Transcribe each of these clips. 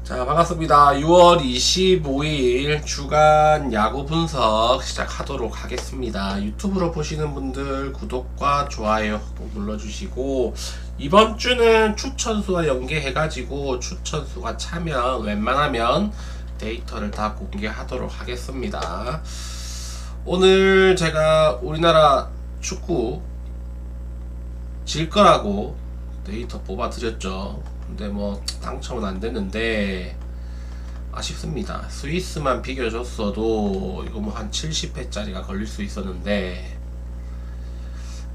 자, 반갑습니다. 6월 25일 주간 야구 분석 시작하도록 하겠습니다. 유튜브로 보시는 분들 구독과 좋아요 꼭 눌러주시고, 이번 주는 추천수와 연계해가지고 추천수가 차면 웬만하면 데이터를 다 공개하도록 하겠습니다. 오늘 제가 우리나라 축구 질 거라고 데이터 뽑아 드렸죠. 근데 뭐 당첨은 안 됐는데 아쉽습니다. 스위스만 비겨줬어도 이거 뭐 한 70회짜리가 걸릴 수 있었는데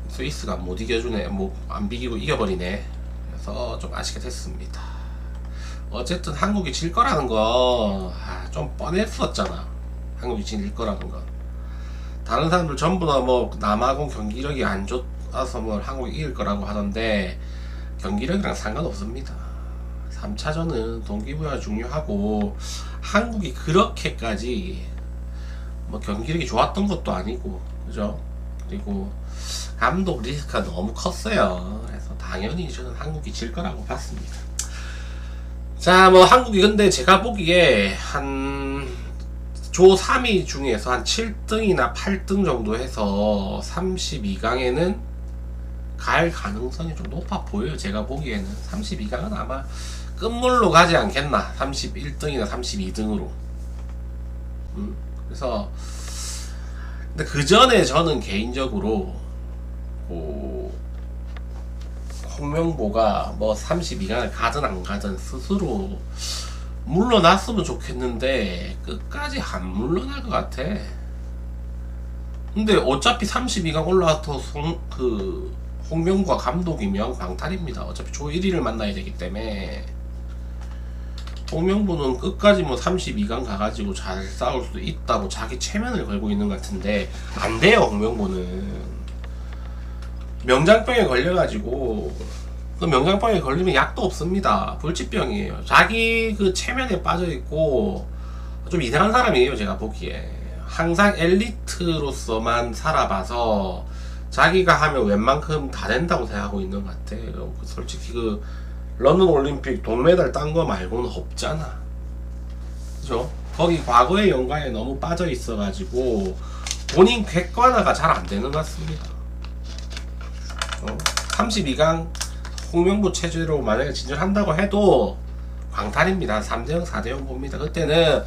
스위스가 못 이겨주네. 뭐 안 비기고 이겨버리네. 그래서 좀 아쉽게 됐습니다. 어쨌든 한국이 질 거라는 거 좀 뻔했었잖아. 한국이 질 거라는 건. 다른 사람들 전부 다 뭐 남아공 경기력이 안 좋아서 뭐 한국이 이길 거라고 하던데 경기력이랑 상관없습니다. 3차전은 동기부여가 중요하고, 한국이 그렇게까지 뭐 경기력이 좋았던 것도 아니고, 그죠? 그리고 감독 리스크가 너무 컸어요. 그래서 당연히 저는 한국이 질 거라고 봤습니다. 자, 뭐 한국이 근데 제가 보기에 한 조 3위 중에서 한 7등이나 8등 정도 해서 32강에는 갈 가능성이 좀 높아 보여요. 제가 보기에는 32강은 아마 끝물로 가지 않겠나. 31등이나 32등으로. 그래서 근데 그 전에 저는 개인적으로 홍명보가 뭐 32강을 가든 안 가든 스스로 물러났으면 좋겠는데 끝까지 안 물러날 것 같아. 근데 어차피 32강 올라와서 홍명보가 감독이면 광탈입니다. 어차피 조 1위를 만나야 되기 때문에. 홍명보는 끝까지 뭐 32강 가가지고 잘 싸울 수도 있다고 자기 체면을 걸고 있는 것 같은데 안 돼요. 홍명보는 명장병에 걸려가지고, 그 명장병에 걸리면 약도 없습니다. 불치병이에요. 자기 그 체면에 빠져있고 좀 이상한 사람이에요. 제가 보기에 항상 엘리트로서만 살아봐서 자기가 하면 웬만큼 다 된다고 생각하고 있는 것 같아. 솔직히 그 런던 올림픽 동메달 딴 거 말고는 없잖아. 그죠? 거기 과거의 영광에 너무 빠져 있어가지고 본인 객관화가 잘 안 되는 것 같습니다. 32강 홍명보 체제로 만약에 진출한다고 해도 광탈입니다. 3대0, 4대0 봅니다. 그때는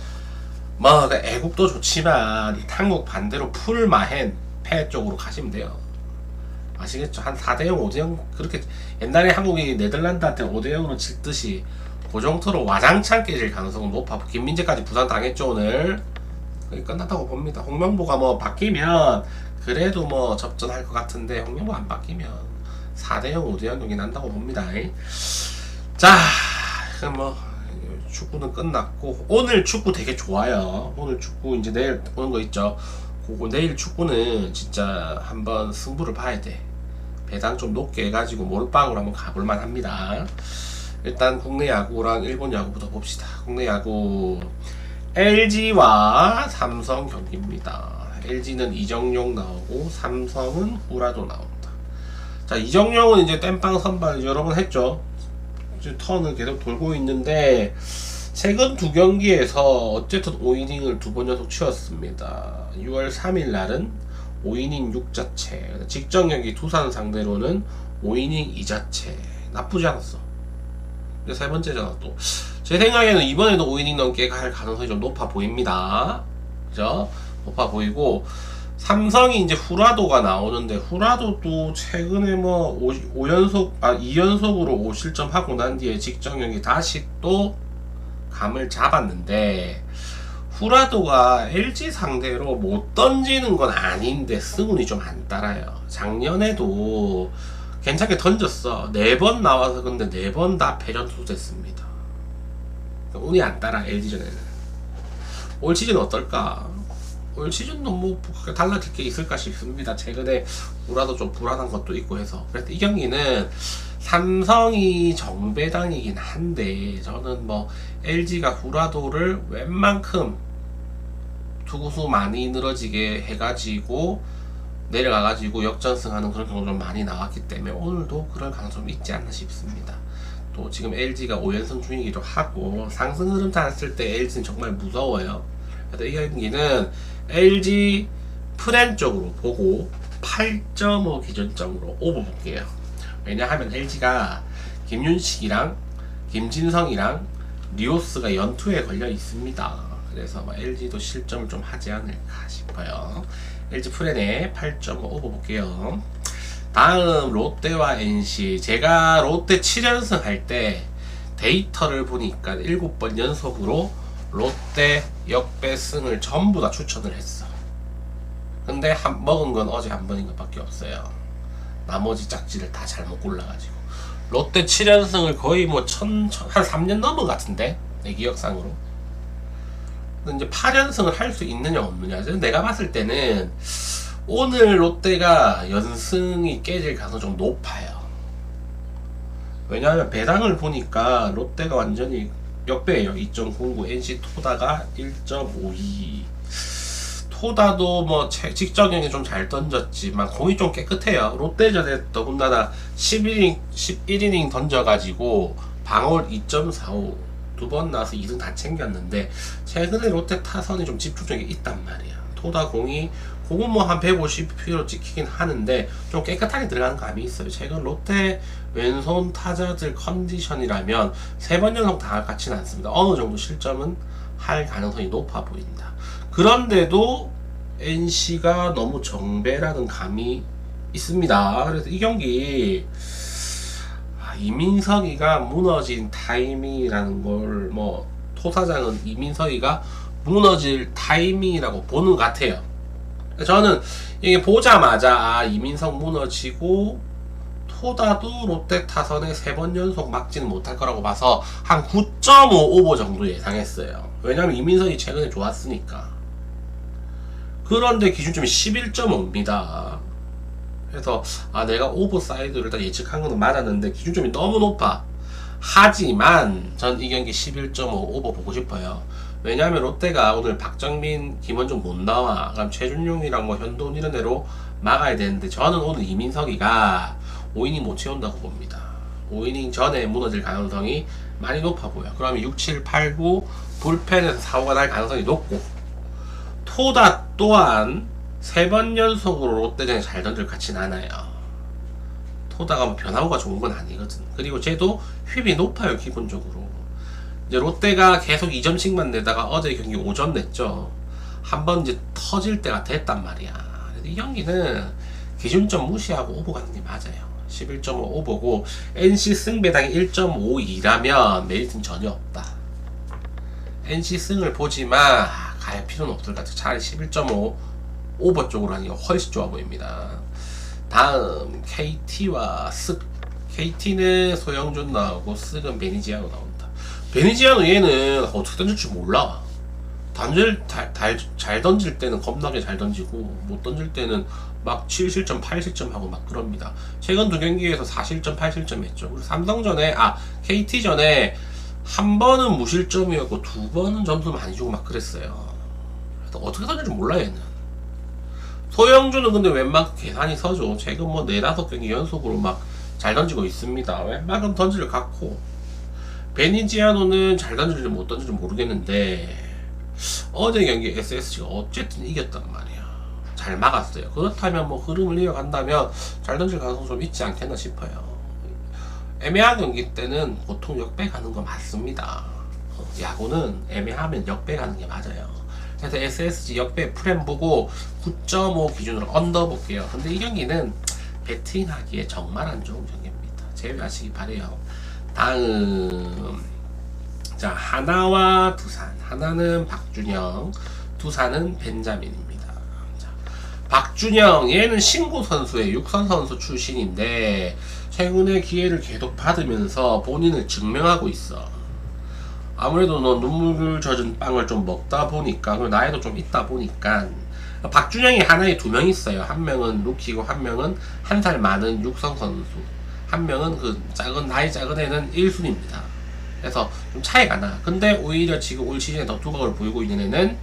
뭐 애국도 좋지만 한국 반대로 풀마헨 패 쪽으로 가시면 돼요. 아시겠죠? 한 4대0, 5대0 그렇게 옛날에 한국이 네덜란드한테 5대0으로 칠듯이 그 정도로 와장창 깨질 가능성은 높아. 김민재까지 부상 당했죠 오늘. 끝났다고 봅니다. 홍명보가 뭐 바뀌면 그래도 뭐 접전할 것 같은데 홍명보 안 바뀌면 4대0, 5대0 경기 난다고 봅니다. 자, 그럼 뭐 축구는 끝났고, 오늘 축구 되게 좋아요. 오늘 축구 이제 내일 오는 거 있죠. 그거 내일 축구는 진짜 한번 승부를 봐야 돼. 배당 좀 높게 해가지고 몰빵으로 한번 가볼만 합니다. 일단 국내 야구랑 일본 야구부터 봅시다. 국내 야구 LG와 삼성 경기입니다. LG는 이정용 나오고 삼성은 후라도 나옵니다. 자, 이정용은 이제 땜빵 선발 여러 번 했죠. 이제 턴을 계속 돌고 있는데 최근 두 경기에서 어쨌든 5이닝을 두 번 연속 치웠습니다. 6월 3일 날은 5이닝 6자체, 직전 경기 두산 상대로는 5이닝 2자체. 나쁘지 않았어. 근데 세 번째잖아 또. 제 생각에는 이번에도 5이닝 넘게 갈 가능성이 좀 높아 보입니다. 그죠? 높아 보이고, 삼성이 이제 후라도가 나오는데, 후라도도 최근에 뭐 2연속으로 5실점 하고 난 뒤에 직전 경기 다시 또 감을 잡았는데, 후라도가 LG 상대로 못 던지는 건 아닌데 승운이 좀 안 따라요. 작년에도 괜찮게 던졌어. 4번 나와서. 근데 4번 다 패전투수 됐습니다. 운이 안 따라 LG전에는. 올 시즌 어떨까? 올 시즌도 뭐 달라질 게 있을까 싶습니다. 최근에 후라도 좀 불안한 것도 있고 해서. 그래서 이 경기는 삼성이 정배당이긴 한데 저는 뭐 LG가 후라도를 웬만큼 투구수 많이 늘어지게 해가지고 내려가가지고 역전승하는 그런 경우가 좀 많이 나왔기 때문에 오늘도 그럴 가능성이 있지 않나 싶습니다. 또 지금 LG가 5연승 중이기도 하고 상승 흐름 탔을 때 LG는 정말 무서워요. 그래서 이 경기는 LG 프렌 쪽으로 보고 8.5 기준점으로 오버 볼게요. 왜냐하면 LG가 김윤식이랑 김진성이랑 리오스가 연투에 걸려 있습니다. 그래서 LG도 실점을 좀 하지 않을까 싶어요. LG 프렌에 8.5 오버 볼게요. 다음 롯데와 NC. 제가 롯데 7연승 할 때 데이터를 보니까 7번 연속으로 롯데 역배승을 전부 다 추천을 했어. 근데 먹은 건 어제 한 번인 것밖에 없어요. 나머지 짝지를 다 잘못 골라가지고 롯데 7연승을 거의 뭐 한 3년 넘은 것 같은데 내 기억상으로. 근데 이제 8연승을 할 수 있느냐 없느냐. 내가 봤을 때는 오늘 롯데가 연승이 깨질 가능성이 좀 높아요. 왜냐하면 배당을 보니까 롯데가 완전히 역배예요. 2.09, NC 토다가 1.52. 토다도 뭐 직전경에 좀 잘 던졌지만 공이 좀 깨끗해요. 롯데전에 더군다나 11이닝 던져가지고 방어율 2.45 두 번 나와서 2승 다 챙겼는데 최근에 롯데 타선이 좀 집중력이 있단 말이야. 토다 공은 뭐 한 150km 찍히긴 하는데 좀 깨끗하게 들어가는 감이 있어요. 최근 롯데 왼손 타자들 컨디션이라면 3번 연속 당할 것 같지는 않습니다. 어느 정도 실점은 할 가능성이 높아 보인다. 그런데도 NC가 너무 정배라는 감이 있습니다. 그래서 이 경기 이민석이가 무너진 타이밍이라는 걸 뭐 토사장은 이민석이가 무너질 타이밍이라고 보는 것 같아요. 저는 이게 보자마자 이민석 무너지고 토다도 롯데 타선에 3번 연속 막지는 못할 거라고 봐서 한 9.5 오버 정도 예상했어요. 왜냐면 이민석이 최근에 좋았으니까. 그런데 기준점이 11.5입니다. 그래서 내가 오버 사이드를 일단 예측한 건 맞았는데 기준점이 너무 높아. 하지만 전 이 경기 11.5 오버 보고 싶어요. 왜냐하면 롯데가 오늘 박정민, 김원중 못 나와. 그럼 최준용이랑 뭐 현돈 이런 대로 막아야 되는데 저는 오늘 이민석이가 5이닝 못 채운다고 봅니다. 5이닝 전에 무너질 가능성이 많이 높아 보여. 그러면 6, 7, 8, 9 불펜에서 사고가 날 가능성이 높고 토다 또한 3번 연속으로 롯데전에 잘 던질 것 같진 않아요. 토다가 뭐 변화구가 좋은 건 아니거든. 그리고 쟤도 휩이 높아요. 기본적으로 이제 롯데가 계속 2점씩만 내다가 어제 경기 5점 냈죠. 한번 이제 터질 때가 됐단 말이야. 그래서 이 경기는 기준점 무시하고 오버 가는 게 맞아요. 11.5 오버고 NC 승배당이 1.52라면 메리트는 전혀 없다. NC 승을 보지만 갈 필요는 없을 것 같아요. 차라리 11.5 오버 쪽으로 하는 게 훨씬 좋아 보입니다. 다음 KT와 쓱. KT는 소영준 나오고 쓱은 베니지아노 나온다. 베니지아노 얘는 어떻게 던질 줄 몰라. 잘 던질 때는 겁나게 잘 던지고 못 던질 때는 막 7실점 8실점 하고 막 그럽니다. 최근 두 경기에서 4실점 8실점 했죠. 그리고 삼성전에 KT전에 한 번은 무실점이었고 두 번은 점수 많이 주고 막 그랬어요. 그래서 어떻게 던질 줄 몰라 얘는. 소영준은 근데 웬만큼 계산이 서죠. 최근 뭐 4-5경기 연속으로 막 잘 던지고 있습니다. 웬만큼 던질 갖고. 베니지아노는 잘 던질지 못 던질지 모르겠는데 어제 경기 SSG가 어쨌든 이겼단 말이야. 잘 막았어요. 그렇다면 뭐 흐름을 이어간다면 잘 던질 가능성 좀 있지 않겠나 싶어요. 애매한 경기 때는 보통 역배 가는 거 맞습니다. 야구는 애매하면 역배 가는 게 맞아요. 그래서 SSG 역배 프렘 보고 9.5 기준으로 언더 볼게요. 근데 이 경기는 배팅하기에 정말 안 좋은 경기입니다. 제외하시기 바래요. 다음 자 하나와 두산. 하나는 박준영, 두산은 벤자민입니다. 자, 박준영 얘는 신고 선수의 육선 선수 출신인데 최근에 기회를 계속 받으면서 본인을 증명하고 있어. 아무래도 너 눈물 젖은 빵을 좀 먹다 보니까 그리고 나이도 좀 있다 보니까 박준영이 하나에 2명 있어요. 한 명은 루키고 한 명은 한 살 많은 육성 선수. 한 명은 그 나이 작은 애는 1순위입니다. 그래서 좀 차이가 나. 근데 오히려 지금 올 시즌에 더 두각을 보이고 있는 애는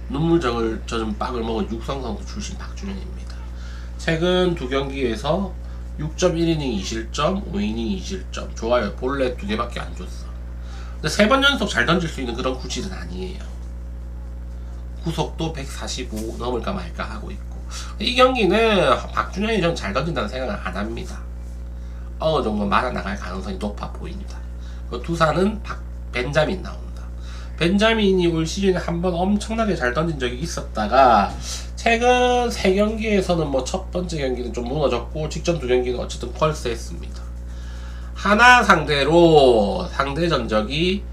눈물 젖은 빵을 먹은 육성 선수 출신 박준영입니다. 최근 두 경기에서 6.1이닝 2실점, 5이닝 2실점. 좋아요. 본래 2개밖에 안 줬어. 근데 3번 연속 잘 던질 수 있는 그런 구질은 아니에요. 구속도 145 넘을까 말까 하고 있고. 이 경기는 박준영이 좀 잘 던진다는 생각을 안 합니다. 어느 정도 말아나갈 가능성이 높아 보입니다. 두산은 벤자민 나온다. 벤자민이 올 시즌에 한번 엄청나게 잘 던진 적이 있었다가 최근 3경기에서는 뭐 첫 번째 경기는 좀 무너졌고 직전 2경기는 어쨌든 펄스했습니다. 하나 상대로 상대 전적이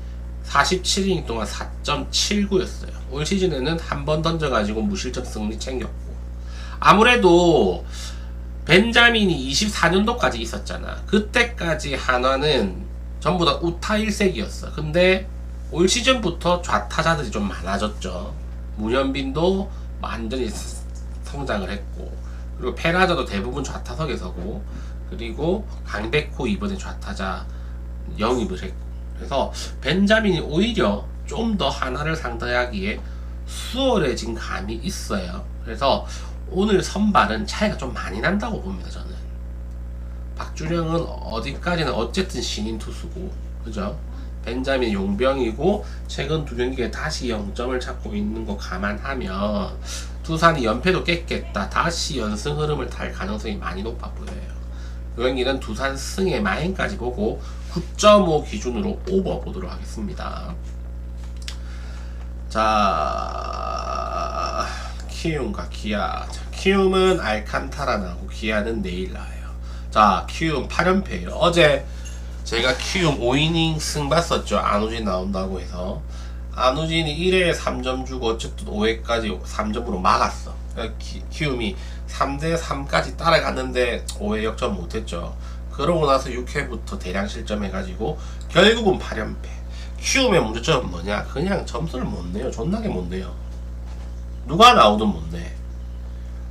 47이닝 동안 4.79였어요. 올 시즌에는 한 번 던져가지고 무실점 승리 챙겼고, 아무래도 벤자민이 24년도까지 있었잖아. 그때까지 한화는 전부 다 우타 일색이었어. 근데 올 시즌부터 좌타자들이 좀 많아졌죠. 문현빈도 완전히 성장을 했고, 그리고 페라저도 대부분 좌타석에 서고, 그리고 강백호 이번에 좌타자 영입을 했고, 그래서 벤자민이 오히려 좀 더 하나를 상대하기에 수월해진 감이 있어요. 그래서 오늘 선발은 차이가 좀 많이 난다고 봅니다. 저는 박준영은 어디까지는 어쨌든 신인 투수고, 그죠? 벤자민 용병이고 최근 2경기에 다시 0점을 찾고 있는 거 감안하면 두산이 연패도 깼겠다, 다시 연승 흐름을 탈 가능성이 많이 높아 보여요. 이 경기는 두산 승의 마인까지 보고 9.5 기준으로 오버 보도록 하겠습니다. 자, 키움과 기아. 자, 키움은 알칸타라 나오고 기아는 내일 나와요. 자, 키움 8연패예요. 어제 제가 키움 5이닝 승 봤었죠. 안우진 나온다고 해서. 안우진이 1회에 3점 주고 어쨌든 5회까지 3점으로 막았어. 그러니까 키움이 3대3까지 따라갔는데 5회 역전 못했죠. 그러고 나서 6회부터 대량 실점해가지고 결국은 8연패. 키움의 문제점은 뭐냐? 그냥 점수를 못 내요. 존나게 못 내요. 누가 나오든 못 내.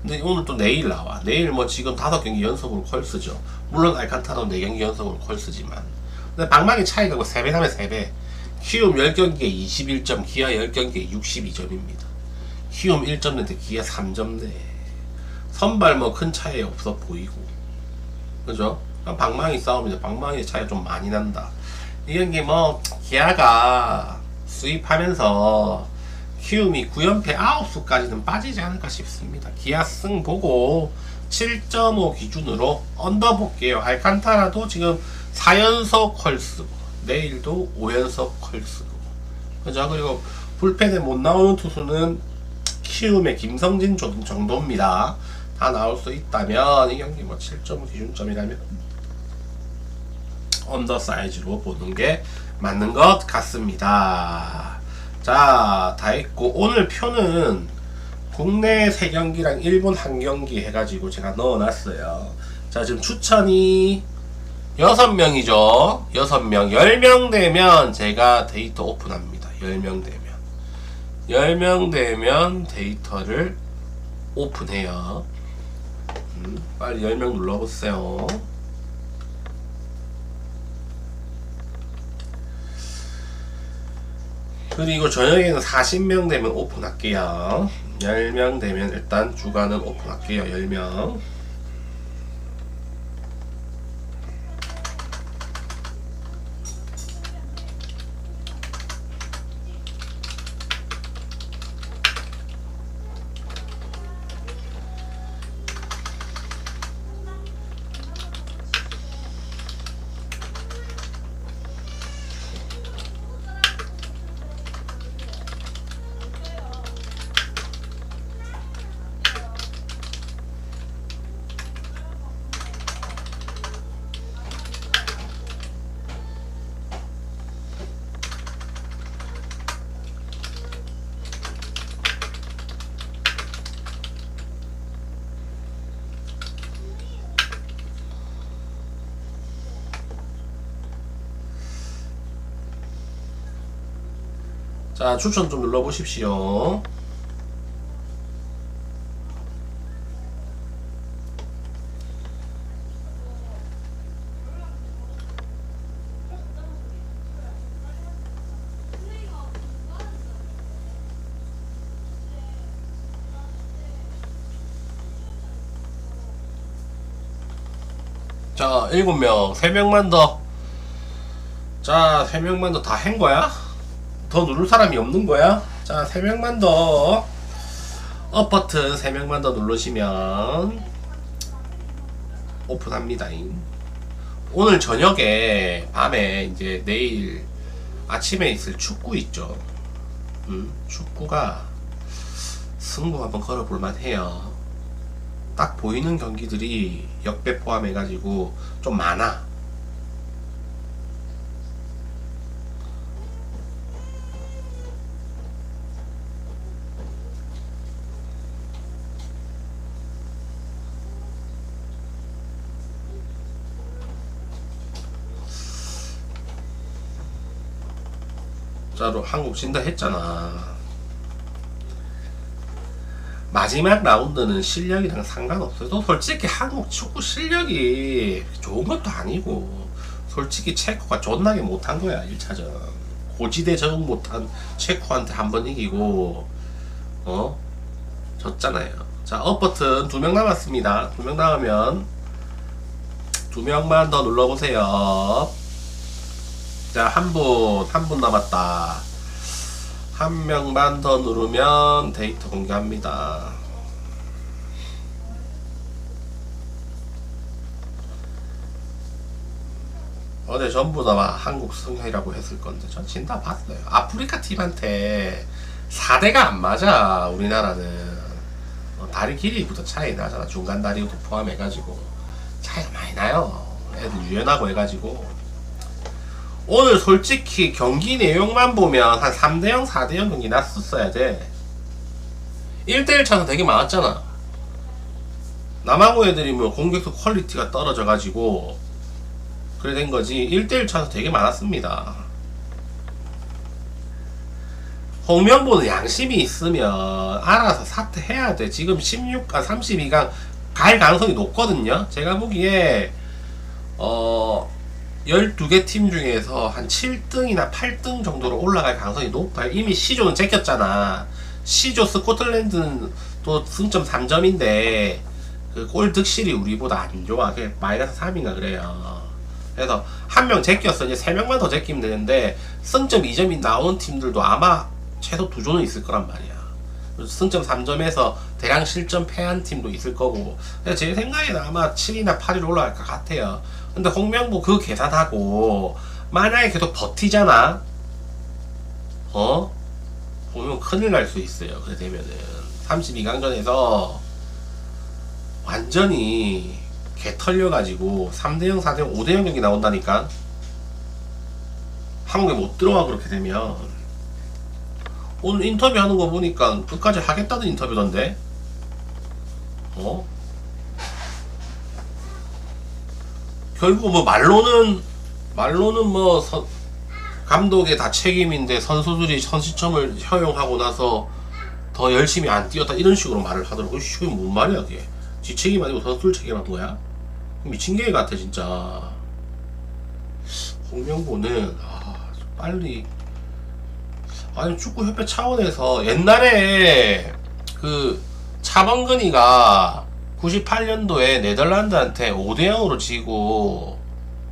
근데 오늘 또 내일 나와. 내일 뭐 지금 5경기 연속으로 콜스죠. 물론 알칸타도 4경기 연속으로 콜스지만. 근데 방망이 차이가 3배 나면 3배. 키움 10경기에 21점, 기아 10경기에 62점입니다. 키움 1점 내는데 기아 3점 내. 선발 뭐 큰 차이 없어 보이고. 그죠? 방망이 싸움이죠. 방망이 차이가 좀 많이 난다. 이 경기 뭐 기아가 수입하면서 키움이 9연패 9수까지는 빠지지 않을까 싶습니다. 기아 승 보고 7.5 기준으로 언더 볼게요. 알칸타라도 지금 4연속 컬스고 내일도 5연속 컬스고, 그죠? 그리고 불펜에 못 나오는 투수는 키움의 김성진 정도입니다. 다 나올 수 있다면 이 경기 뭐 7.5 기준점이라면 언더 사이즈로 보는 게 맞는 것 같습니다. 자, 다 했고 오늘 표는 국내 3경기랑 일본 1경기 해가지고 제가 넣어놨어요. 자, 지금 추천이 6명이죠. 6명. 10명 되면 제가 데이터 오픈합니다. 10명 되면. 10명 되면 데이터를 오픈해요. 빨리 10명 눌러보세요. 그리고 저녁에는 40명 되면 오픈할게요. 10명 되면 일단 주간은 오픈할게요. 10명. 자, 추천 좀 눌러보십시오. 자, 7명, 3명만 더. 자, 3명만 더 다 한 거야? 더 누를 사람이 없는 거야? 자, 3명만 더. 업 버튼 3명만 더 누르시면 오픈합니다. 오늘 저녁에, 밤에, 이제 내일 아침에 있을 축구 있죠. 축구가 승부 한번 걸어볼만 해요. 딱 보이는 경기들이 역배 포함해가지고 좀 많아. 자로 한국 진다 했잖아. 마지막 라운드는 실력이랑 상관없어요. 또 솔직히 한국 축구 실력이 좋은 것도 아니고, 솔직히 체코가 존나게 못한 거야. 1차전 고지대 적응 못한 체코한테 한 번 이기고 졌잖아요. 자, 업버튼 2명 남았습니다. 2명 남으면 2명만 더 눌러보세요. 자, 한 분 남았다. 한 명만 더 누르면 데이터 공개합니다. 어제 전부 다 한국 승이라고 했을 건데 전 진다 봤어요. 아프리카 팀한테 4대가 안 맞아. 우리나라는 다리 길이부터 차이 나잖아. 중간 다리부터 포함해가지고 차이가 많이 나요. 애들 유연하고 해가지고. 오늘 솔직히 경기 내용만 보면 한 3대0, 4대0 경기 났었어야 돼. 1대1 차는 되게 많았잖아. 남아공 애들이 뭐 공격수 퀄리티가 떨어져가지고 그래 된 거지. 1대1 차는 되게 많았습니다. 홍명보는 양심이 있으면 알아서 사퇴해야 돼. 지금 32강 갈 가능성이 높거든요. 제가 보기에 12개 팀 중에서 한 7등이나 8등 정도로 올라갈 가능성이 높아요. 이미 C조는 제꼈잖아. C조 스코틀랜드는 또 승점 3점인데 그 골 득실이 우리보다 안 좋아. 그게 마이너스 3인가 그래요. 그래서 한 명 제꼈어. 이제 3명만 더 제끼면 되는데 승점 2점이 나오는 팀들도 아마 최소 2조는 있을 거란 말이야. 승점 3점에서 대강 실점 패한 팀도 있을 거고. 제 생각에는 아마 7이나 8위로 올라갈 것 같아요. 근데 홍명보 그 계산하고 만약에 계속 버티잖아. 보면 큰일 날 수 있어요. 그래 되면은 32강전에서 완전히 개 털려가지고 3대0, 4대0, 5대0 경기 나온다니까. 한국에 못 들어와. 그렇게 되면 오늘 인터뷰 하는 거 보니까 끝까지 하겠다는 인터뷰던데. 결국 뭐 말로는 뭐 감독의 다 책임인데 선수들이 선취점을 허용하고 나서 더 열심히 안 뛰었다 이런 식으로 말을 하더라고. 이게 뭔 말이야 그게. 지 책임 아니고 선수들 책임한 거야? 미친 개 같아 진짜. 홍명보는 빨리, 아니 축구협회 차원에서 옛날에 그 차범근이가 98년도에 네덜란드한테 5대0으로 지고,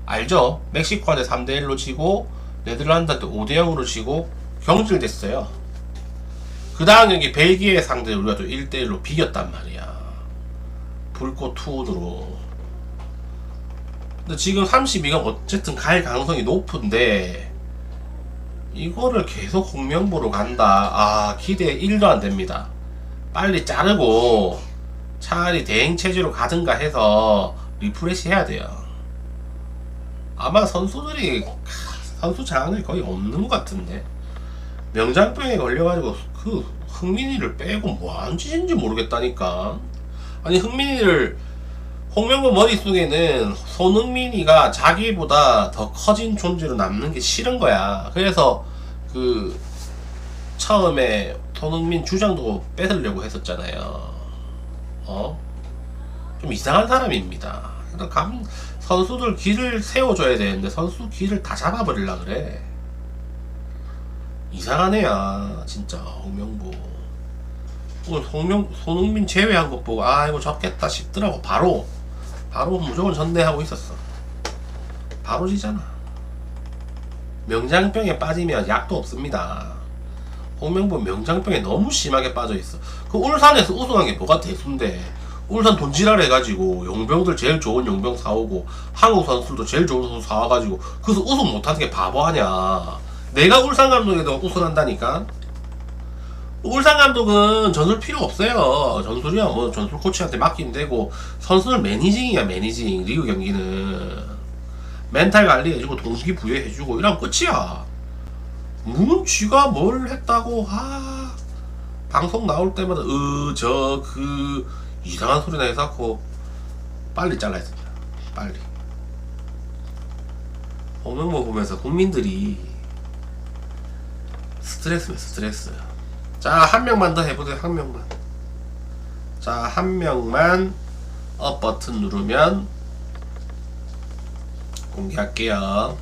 알죠? 멕시코한테 3대1로 지고 네덜란드한테 5대0으로 지고 경질됐어요. 그 다음 경기 벨기에 상대로 우리가 또 1대1로 비겼단 말이야. 불꽃 투혼으로. 근데 지금 32강 어쨌든 갈 가능성이 높은데 이거를 계속 홍명보로 간다. 기대 1도 안 됩니다. 빨리 자르고 차라리 대행체제로 가든가 해서 리프레시 해야 돼요. 아마 선수들이 선수 장악이 거의 없는 것 같은데. 명장병에 걸려가지고 그 흥민이를 빼고 뭐하는 짓인지 모르겠다니까. 아니 흥민이를, 홍명보 머릿속에는 손흥민이가 자기보다 더 커진 존재로 남는 게 싫은 거야. 그래서 그 처음에 손흥민 주장도 뺏으려고 했었잖아요. 좀 이상한 사람입니다. 선수들 길을 세워줘야 되는데 선수 길을 다 잡아버리려 그래. 이상한 애야 진짜 홍명보. 오늘 손흥민 제외한 것 보고 이거 졌겠다 싶더라고. 바로 바로 무조건 전대하고 있었어. 바로 지잖아. 명장병에 빠지면 약도 없습니다. 홍명보 명장병에 너무 심하게 빠져있어. 그 울산에서 우승한 게 뭐가 대수인데, 울산 돈지랄 해가지고 용병들 제일 좋은 용병 사오고 한국 선수들도 제일 좋은 선수 사와가지고 그래서 우승 못하는 게 바보 아냐. 내가 울산 감독에도 우승한다니까. 울산 감독은 전술 필요 없어요. 전술이야 뭐 전술 코치한테 맡기면 되고, 선수는 매니징이야. 매니징. 리그 경기는 멘탈 관리해주고 동기부여해주고 이러면 끝이야. 무슨 쥐가 뭘 했다고 방송 나올 때마다 저 그 이상한 소리나 해서 빨리 잘라야 됩니다. 빨리. 홍명보 보면서 국민들이 스트레스면 스트레스. 자, 한 명만 더 해보세요. 한 명만. 자, 한 명만 업 버튼 누르면 공개할게요.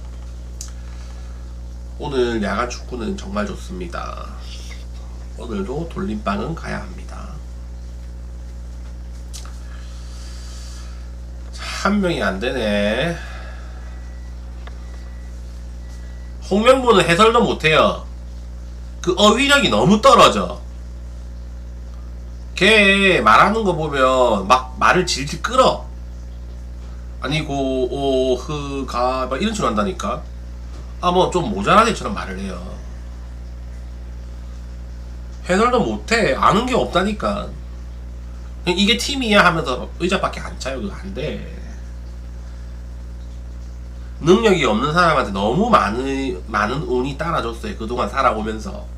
오늘 야간 축구는 정말 좋습니다. 오늘도 돌림방은 가야 합니다. 자, 한 명이 안 되네. 홍명보는 해설도 못해요. 그 어휘력이 너무 떨어져. 걔 말하는 거 보면 막 말을 질질 끌어. 아니고 가 막 이런 식으로 한다니까. 뭐 좀 모자란 애처럼 말을 해요. 해설도 못해. 아는 게 없다니까. 이게 팀이야 하면서 의자밖에 안 차요. 그거 안 돼. 능력이 없는 사람한테 너무 많은 운이 따라줬어요. 그동안 살아오면서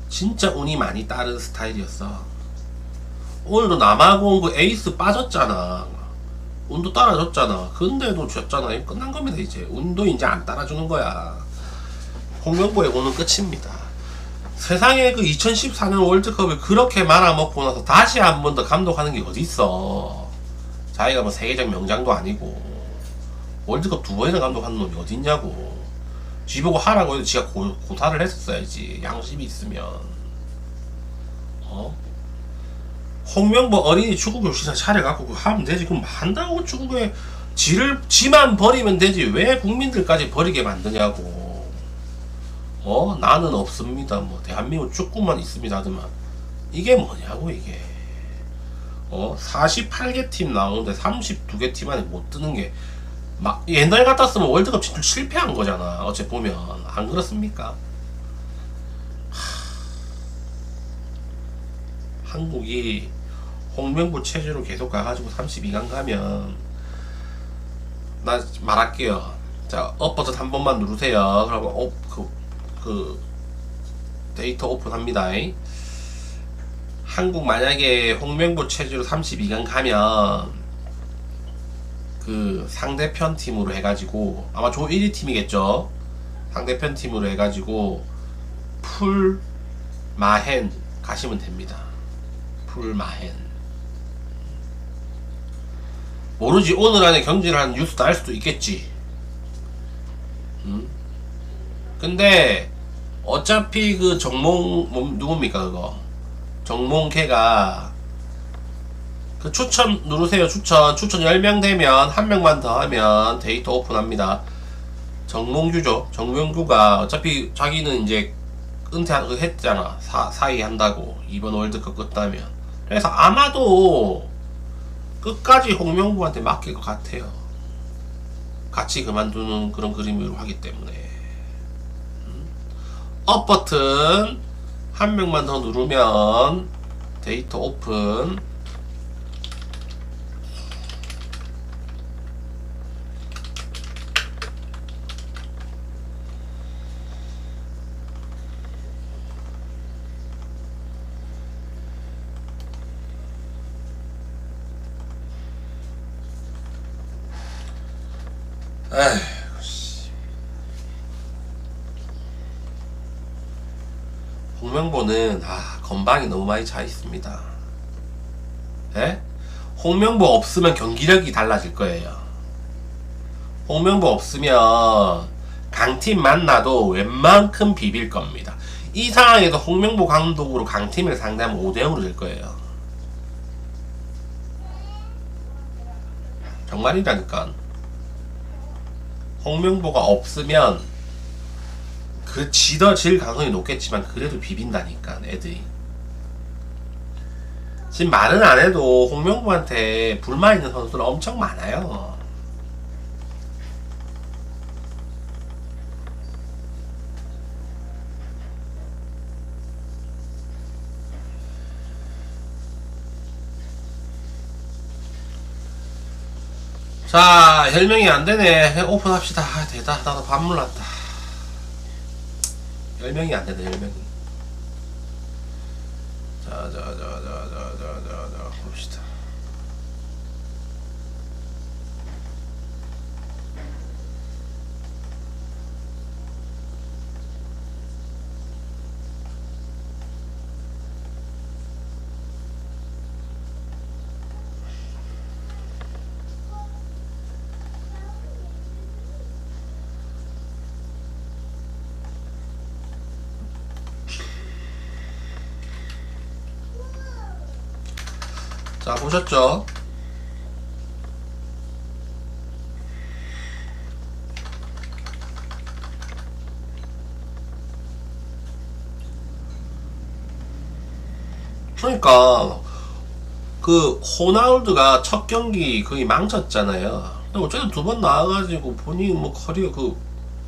진짜 운이 많이 따른 스타일이었어. 오늘도 남아공 온 그 에이스 빠졌잖아. 운도 따라줬잖아. 근데도 졌잖아. 끝난 겁니다. 이제 운도 이제 안 따라주는 거야. 홍명보의 운은 끝입니다. 세상에 그 2014년 월드컵을 그렇게 말아먹고 나서 다시 한 번 더 감독하는 게 어딨어. 자기가 뭐 세계적 명장도 아니고 월드컵 2번이나 감독하는 놈이 어딨냐고. 지보고 하라고 해도 지가 고사를 했었어야지. 양심이 있으면. 홍명보 어린이 축구교실사 차려갖고 그거 하면 되지. 그럼 한다고 축구에 지만 버리면 되지. 왜 국민들까지 버리게 만드냐고. 나는 없습니다. 뭐 대한민국 축구만 있습니다 하더만. 이게 뭐냐고 이게. 48개 팀 나오는데 32개 팀 안에 못 드는 게 막 옛날 같았으면 월드컵 진출 실패한 거잖아. 어째 보면 안 그렇습니까? 한국이 홍명보 체제로 계속 가가지고 32강 가면 나 말할게요. 자, 업 버튼 한 번만 누르세요. 그러면 데이터 오픈합니다. 한국 만약에 홍명보 체제로 32강 가면 그 상대편 팀으로 해가지고 아마 조 1위 팀이겠죠. 상대편 팀으로 해가지고 풀마헨 가시면 됩니다. 풀마헨. 모르지. 오늘 안에 경기를 하는 뉴스 날 수도 있겠지. 근데 어차피 그 정몽 누굽니까 그거 정몽캐가 그 추천 누르세요. 추천 10명 되면 한 명만 더 하면 데이터 오픈합니다. 정몽규죠. 정몽규가 어차피 자기는 이제 은퇴하고 했잖아. 사의 한다고 이번 월드컵 끝나면. 그래서 아마도 끝까지 홍명보한테 맡길 것 같아요. 같이 그만두는 그런 그림으로 하기 때문에. 업 버튼 한 명만 더 누르면 데이터 오픈. 홍명보는 건방이 너무 많이 차 있습니다. 예? 홍명보 없으면 경기력이 달라질 거예요. 홍명보 없으면 강팀 만나도 웬만큼 비빌 겁니다. 이 상황에서 홍명보 감독으로 강팀을 상대하면 5대0으로 될 거예요. 정말이라니까. 홍명보가 없으면 그 질 가능성이 높겠지만 그래도 비빈다니까 애들이. 지금 말은 안 해도 홍명보한테 불만 있는 선수들 엄청 많아요. 자, 혈명이 안 되네. 오픈합시다. 아, 되다. 나도 반물 났다. 혈명이 안 되네, 혈명이. 자, 봅시다. 자, 보셨죠? 그러니까 그 호나우두가 첫 경기 거의 망쳤잖아요. 근데 어쨌든 두 번 나와가지고 본인 뭐 커리어 그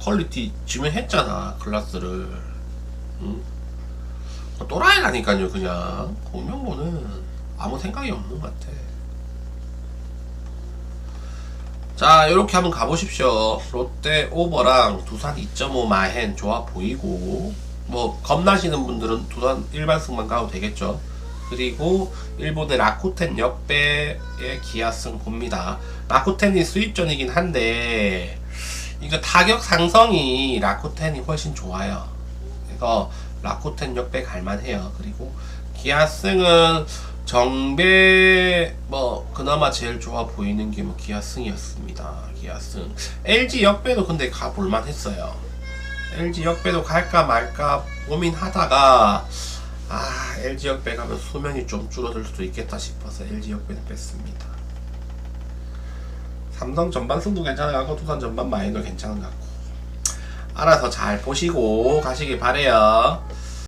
퀄리티 증명했잖아, 클라스를. 응? 또라이라니까요. 그냥 공명보는 아무 생각이 없는 것 같아. 자, 이렇게 한번 가보십시오. 롯데 오버랑 두산 2.5 마헨 좋아 보이고, 뭐 겁나시는 분들은 두산 일반승만 가도 되겠죠. 그리고 일본의 라쿠텐 역배의 기아승 봅니다. 라쿠텐이 수입전이긴 한데 이거 타격 상성이 라쿠텐이 훨씬 좋아요. 그래서 라쿠텐 역배 갈만해요. 그리고 기아승은 정배 뭐 그나마 제일 좋아 보이는 게 뭐 기아승이었습니다. 기아승. LG 역배도 근데 가볼만 했어요. LG 역배도 갈까 말까 고민하다가 LG 역배 가면 수명이 좀 줄어들 수도 있겠다 싶어서 LG 역배는 뺐습니다. 삼성 전반 승도 괜찮은 것 같고 두산 전반 마인도 괜찮은 것 같고 알아서 잘 보시고 가시길 바래요.